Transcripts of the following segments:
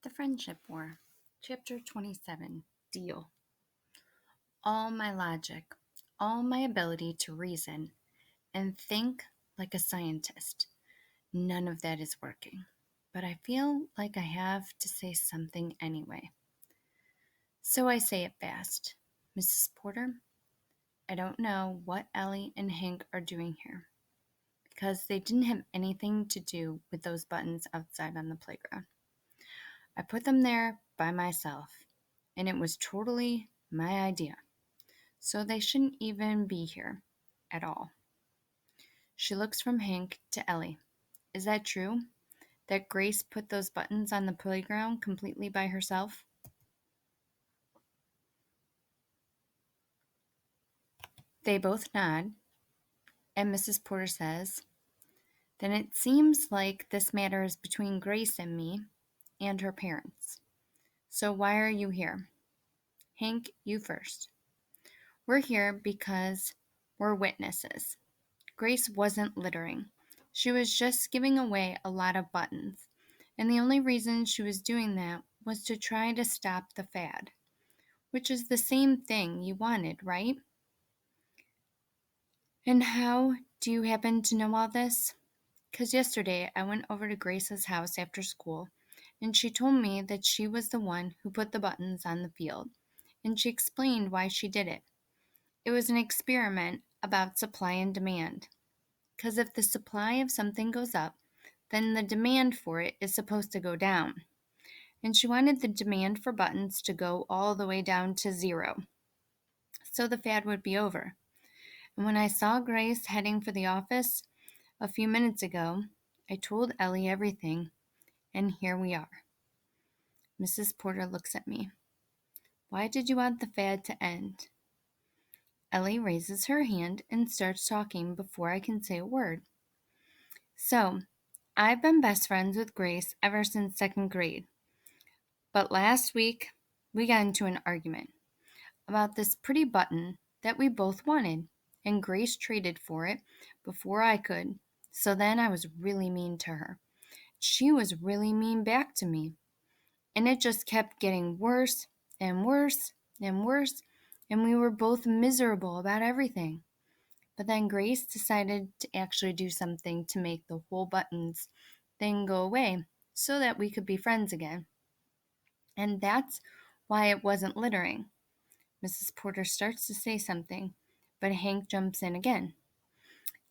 The Friendship War, Chapter 27, Deal. All my logic, all my ability to reason and think like a scientist, none of that is working. But I feel like I have to say something anyway. So I say it fast. Mrs. Porter, I don't know what Ellie and Hank are doing here, because they didn't have anything to do with those buttons outside on the playground. I put them there by myself, and it was totally my idea, so they shouldn't even be here at all. She looks from Hank to Ellie. Is that true? That Grace put those buttons on the playground completely by herself? They both nod, and Mrs. Porter says, Then it seems like this matter is between Grace and me and her parents. So why are you here? Hank, you first. We're here because we're witnesses. Grace wasn't littering. She was just giving away a lot of buttons, and the only reason she was doing that was to try to stop the fad, which is the same thing you wanted, right? And how do you happen to know all this? Because yesterday I went over to Grace's house after school, and she told me that she was the one who put the buttons on the field, and she explained why she did it. It was an experiment about supply and demand. Because if the supply of something goes up, then the demand for it is supposed to go down. And she wanted the demand for buttons to go all the way down to zero, so the fad would be over. And when I saw Grace heading for the office a few minutes ago, I told Ellie everything, and here we are. Mrs. Porter looks at me. Why did you want the fad to end? Ellie raises her hand and starts talking before I can say a word. So, I've been best friends with Grace ever since second grade. But last week, we got into an argument about this pretty button that we both wanted, and Grace traded for it before I could. So then I was really mean to her. She was really mean back to me. And it just kept getting worse and worse and worse, and we were both miserable about everything. But then Grace decided to actually do something to make the whole buttons thing go away so that we could be friends again. And that's why it wasn't littering. Mrs. Porter starts to say something, but Hank jumps in again.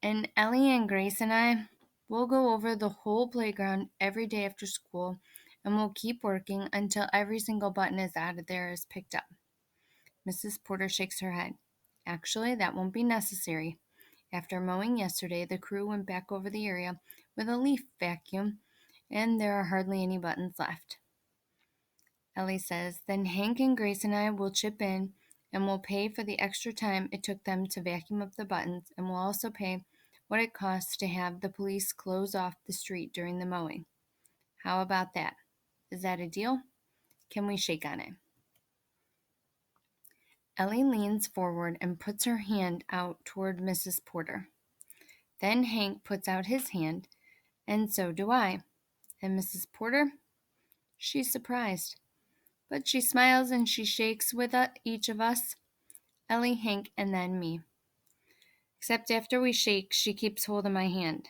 And Ellie and Grace and I will go over the whole playground every day after school, and we'll keep working until every single button is out of there is picked up. Mrs. Porter shakes her head. Actually, that won't be necessary. After mowing yesterday, the crew went back over the area with a leaf vacuum, and there are hardly any buttons left. Ellie says, Then Hank and Grace and I will chip in, and we'll pay for the extra time it took them to vacuum up the buttons, and we'll also pay what it costs to have the police close off the street during the mowing. How about that? Is that a deal? Can we shake on it? Ellie leans forward and puts her hand out toward Mrs. Porter. Then Hank puts out his hand, and so do I. And Mrs. Porter? She's surprised. But she smiles and she shakes with each of us, Ellie, Hank, and then me. Except after we shake, she keeps hold of my hand.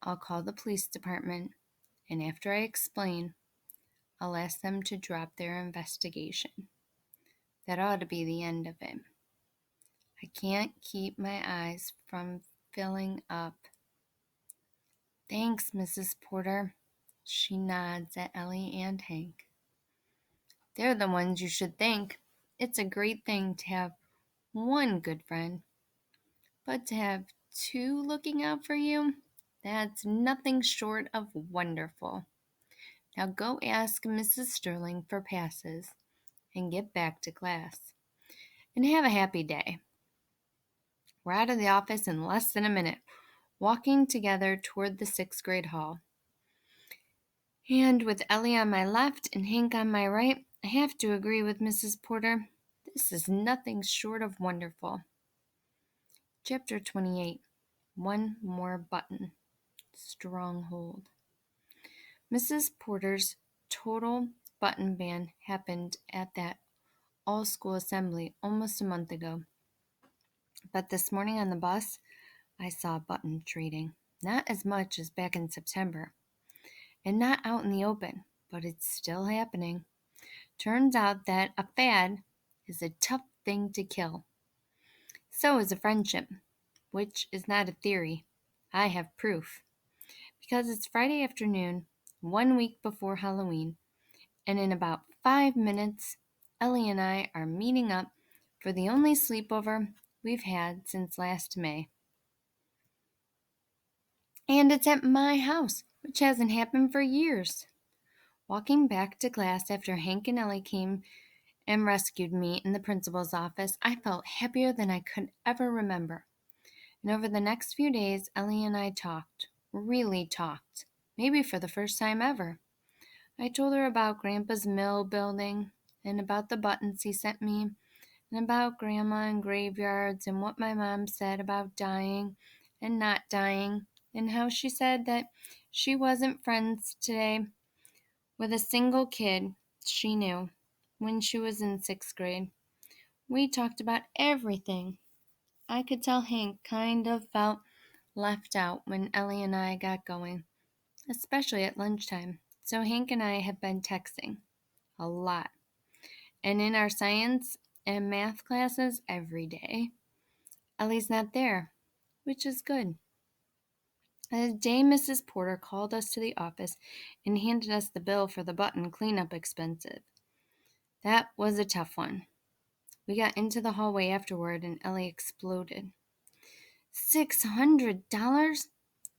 I'll call the police department, and after I explain, I'll ask them to drop their investigation. That ought to be the end of it. I can't keep my eyes from filling up. Thanks, Mrs. Porter. She nods at Ellie and Hank. They're the ones you should thank. It's a great thing to have one good friend, but to have two looking out for you, that's nothing short of wonderful. Now go ask Mrs. Sterling for passes and get back to class. And have a happy day. We're out of the office in less than a minute, walking together toward the sixth grade hall. And with Ellie on my left and Hank on my right, I have to agree with Mrs. Porter. This is nothing short of wonderful. Chapter 28. One More Button. Stronghold. Mrs. Porter's total button ban happened at that all-school assembly almost a month ago. But this morning on the bus, I saw button trading. Not as much as back in September, and not out in the open, but it's still happening. Turns out that a fad is a tough thing to kill. So is a friendship, which is not a theory. I have proof. Because it's Friday afternoon, 1 week before Halloween, and in about 5 minutes, Ellie and I are meeting up for the only sleepover we've had since last May. And it's at my house, which hasn't happened for years. Walking back to class after Hank and Ellie came and rescued me in the principal's office, I felt happier than I could ever remember. And over the next few days, Ellie and I talked, really talked, maybe for the first time ever. I told her about Grandpa's mill building, and about the buttons he sent me, and about Grandma and graveyards, and what my mom said about dying and not dying, and how she said that she wasn't friends today with a single kid she knew when she was in 6th grade. We talked about everything. I could tell Hank kind of felt left out when Ellie and I got going, especially at lunchtime. So Hank and I have been texting a lot, and in our science and math classes every day. Ellie's not there, which is good. The day Mrs. Porter called us to the office and handed us the bill for the button cleanup expenses. That was a tough one. We got into the hallway afterward and Ellie exploded. $600?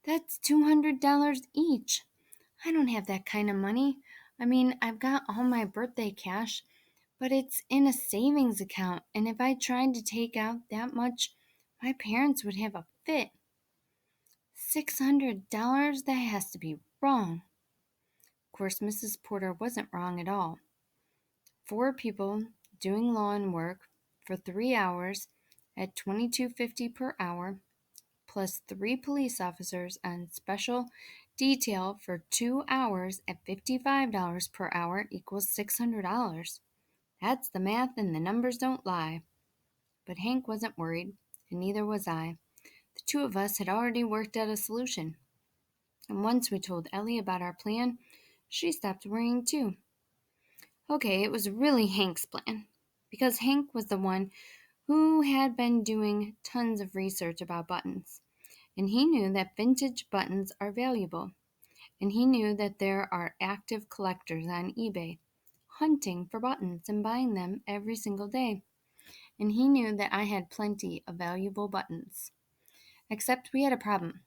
That's $200 each. I don't have that kind of money. I mean, I've got all my birthday cash, but it's in a savings account, and if I tried to take out that much, my parents would have a fit. $600? That has to be wrong. Of course, Mrs. Porter wasn't wrong at all. 4 people doing lawn work for 3 hours at $22.50 per hour, plus 3 police officers on special detail for 2 hours at $55 per hour equals $600. That's the math, and the numbers don't lie. But Hank wasn't worried, and neither was I. The 2 of us had already worked out a solution. And once we told Ellie about our plan, she stopped worrying too. Okay, it was really Hank's plan, because Hank was the one who had been doing tons of research about buttons. And he knew that vintage buttons are valuable. And he knew that there are active collectors on eBay hunting for buttons and buying them every single day. And he knew that I had plenty of valuable buttons. Except we had a problem.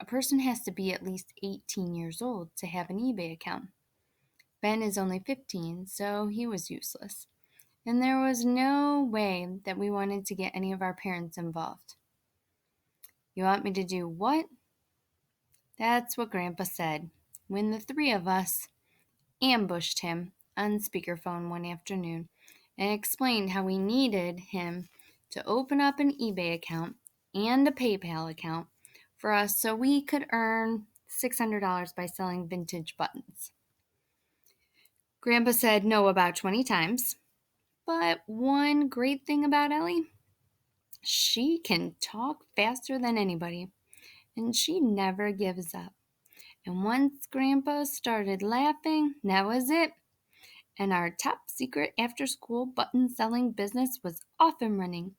A person has to be at least 18 years old to have an eBay account. Ben is only 15, so he was useless. And there was no way that we wanted to get any of our parents involved. You want me to do what? That's what Grandpa said when the 3 of us ambushed him on speakerphone one afternoon and explained how we needed him to open up an eBay account and a PayPal account for us so we could earn $600 by selling vintage buttons. Grandpa said no about 20 times, but one great thing about Ellie, she can talk faster than anybody, and she never gives up. And once Grandpa started laughing, that was it. And our top secret after school button selling business was off and running.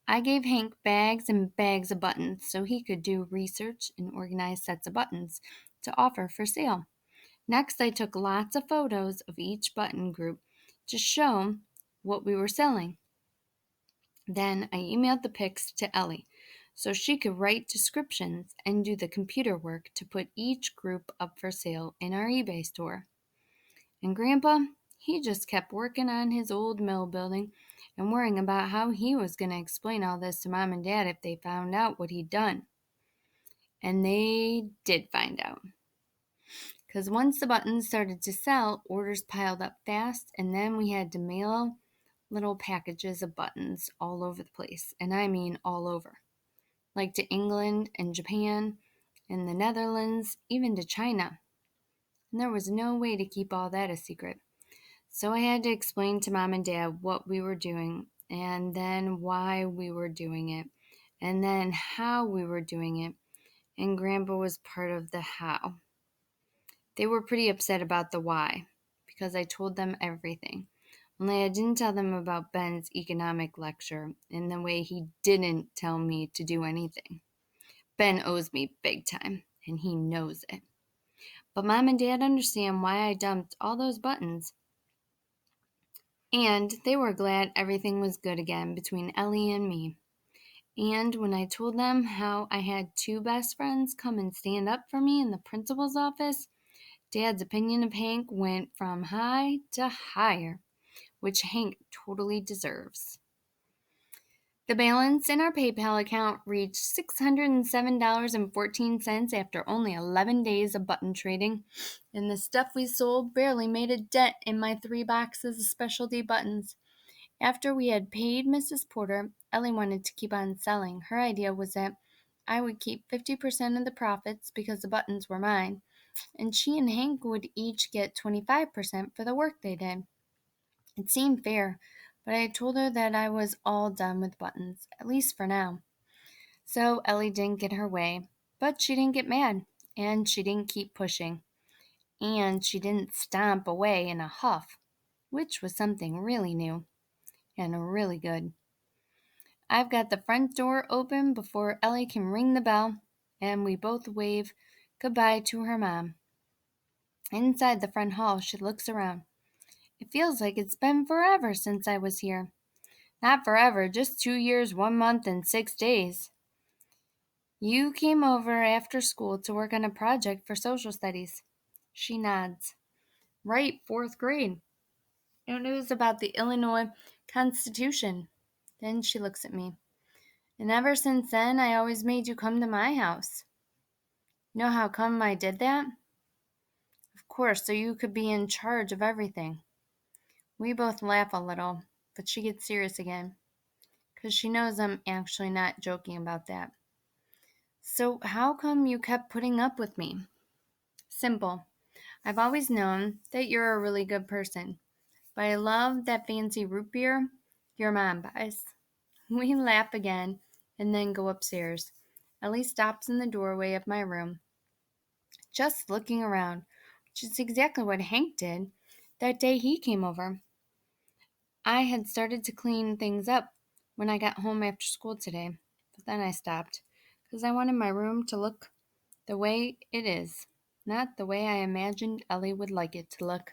I gave Hank bags and bags of buttons so he could do research and organize sets of buttons to offer for sale. Next, I took lots of photos of each button group to show what we were selling. Then I emailed the pics to Ellie so she could write descriptions and do the computer work to put each group up for sale in our eBay store. And Grandpa, he just kept working on his old mill building and worrying about how he was going to explain all this to Mom and Dad if they found out what he'd done. And they did find out. Because once the buttons started to sell, orders piled up fast, and then we had to mail little packages of buttons all over the place. And I mean all over. Like to England and Japan and the Netherlands, even to China. and there was no way to keep all that a secret. So I had to explain to Mom and Dad what we were doing, and then why we were doing it, and then how we were doing it, and Grandpa was part of the how. They were pretty upset about the why, because I told them everything. Only I didn't tell them about Ben's economic lecture and the way he didn't tell me to do anything. Ben owes me big time, and he knows it. But Mom and Dad understand why I dumped all those buttons. And they were glad everything was good again between Ellie and me. And when I told them how I had two best friends come and stand up for me in the principal's office, Dad's opinion of Hank went from high to higher, which Hank totally deserves. The balance in our PayPal account reached $607.14 after only 11 days of button trading, and the stuff we sold barely made a dent in my 3 boxes of specialty buttons. After we had paid Mrs. Porter, Ellie wanted to keep on selling. Her idea was that I would keep 50% of the profits because the buttons were mine, and she and Hank would each get 25% for the work they did. It seemed fair, but I told her that I was all done with buttons, at least for now. So Ellie didn't get her way, but she didn't get mad, and she didn't keep pushing, and she didn't stomp away in a huff, which was something really new and really good. I've got the front door open before Ellie can ring the bell, and we both wave goodbye to her mom. Inside the front hall, she looks around. It feels like it's been forever since I was here. Not forever, just 2 years, 1 month, and 6 days. You came over after school to work on a project for social studies. She nods. Right, 4th grade. And it was about the Illinois Constitution. Then she looks at me. And ever since then, I always made you come to my house. You know how come I did that? Of course, so you could be in charge of everything. We both laugh a little, but she gets serious again, because she knows I'm actually not joking about that. So how come you kept putting up with me? Simple. I've always known that you're a really good person, but I love that fancy root beer your mom buys. We laugh again and then go upstairs. Ellie stops in the doorway of my room, just looking around, which is exactly what Hank did that day he came over. I had started to clean things up when I got home after school today, but then I stopped because I wanted my room to look the way it is, not the way I imagined Ellie would like it to look.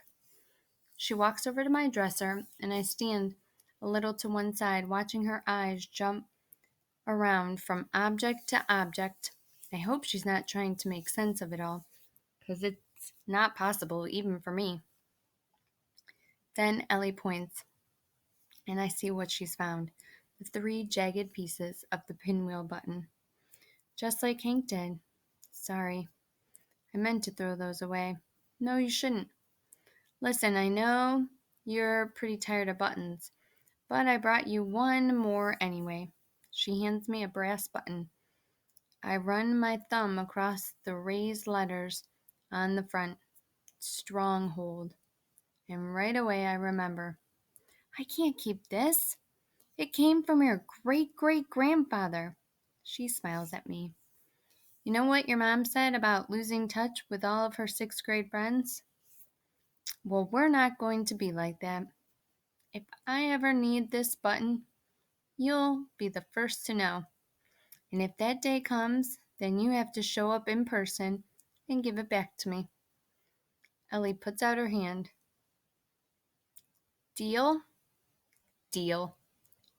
She walks over to my dresser, and I stand a little to one side, watching her eyes jump around from object to object. I hope she's not trying to make sense of it all, because it's not possible even for me. Then Ellie points, and I see what she's found, the 3 jagged pieces of the pinwheel button. Just like Hank did. Sorry, I meant to throw those away. No, you shouldn't. Listen, I know you're pretty tired of buttons, but I brought you one more anyway. She hands me a brass button. I run my thumb across the raised letters on the front. Stronghold. And right away I remember. I can't keep this. It came from your great-great-grandfather. She smiles at me. You know what your mom said about losing touch with all of her 6th grade friends? Well, we're not going to be like that. If I ever need this button, you'll be the first to know. And if that day comes, then you have to show up in person and give it back to me. Ellie puts out her hand. Deal? Deal.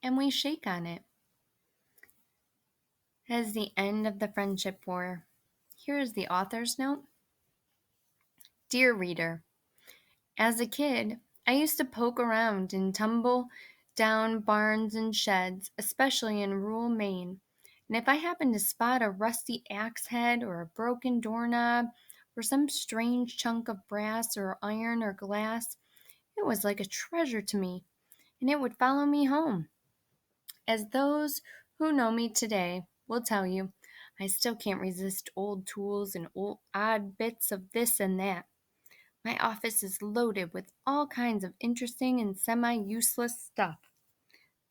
And we shake on it. As the end of the friendship war. Here is the author's note. Dear reader, as a kid, I used to poke around and tumble down barns and sheds, especially in rural Maine. And if I happened to spot a rusty axe head or a broken doorknob or some strange chunk of brass or iron or glass, it was like a treasure to me, and it would follow me home. As those who know me today will tell you, I still can't resist old tools and odd bits of this and that. My office is loaded with all kinds of interesting and semi-useless stuff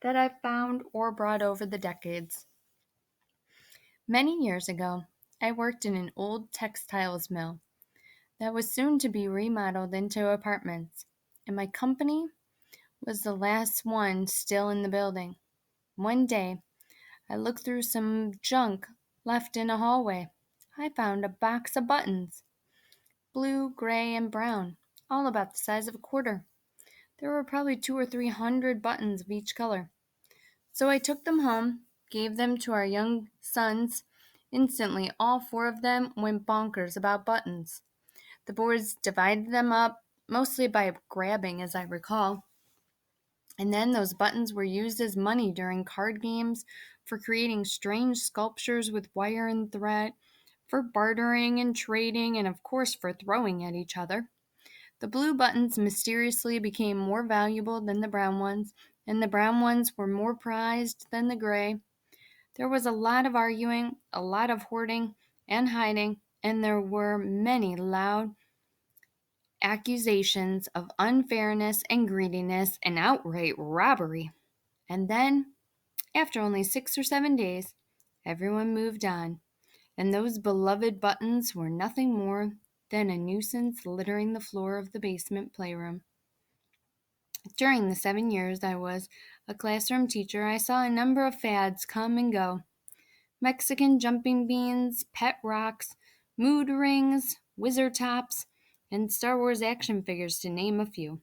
that I've found or brought over the decades. Many years ago, I worked in an old textiles mill that was soon to be remodeled into apartments, and my company was the last one still in the building. One day, I looked through some junk left in a hallway. I found a box of buttons, blue, gray, and brown, all about the size of a quarter. There were probably 200 or 300 buttons of each color. So I took them home, gave them to our young sons. Instantly, all four of them went bonkers about buttons. The boys divided them up, mostly by grabbing, as I recall. And then those buttons were used as money during card games, for creating strange sculptures with wire and thread, for bartering and trading, and of course for throwing at each other. The blue buttons mysteriously became more valuable than the brown ones, and the brown ones were more prized than the gray. There was a lot of arguing, a lot of hoarding and hiding, and there were many loud accusations of unfairness and greediness and outright robbery. And then, after only 6 or 7 days, everyone moved on, and those beloved buttons were nothing more than a nuisance littering the floor of the basement playroom. During the 7 years I was a classroom teacher, I saw a number of fads come and go. Mexican jumping beans, pet rocks, mood rings, wizard tops, and Star Wars action figures, to name a few.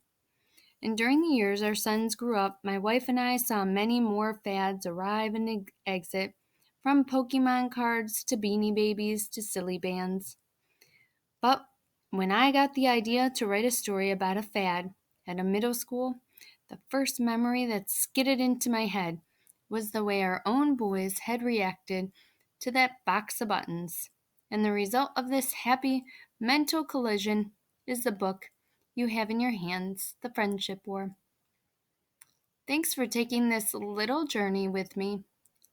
And during the years our sons grew up, my wife and I saw many more fads arrive and exit, from Pokemon cards to Beanie Babies to silly bands. But when I got the idea to write a story about a fad at a middle school, the first memory that skidded into my head was the way our own boys had reacted to that box of buttons. And the result of this happy mental collision is the book you have in your hands, The Friendship War. Thanks for taking this little journey with me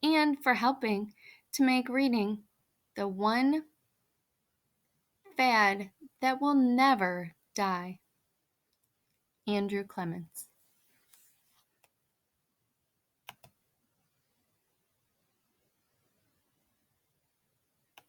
and for helping to make reading the one fad that will never die. Andrew Clements.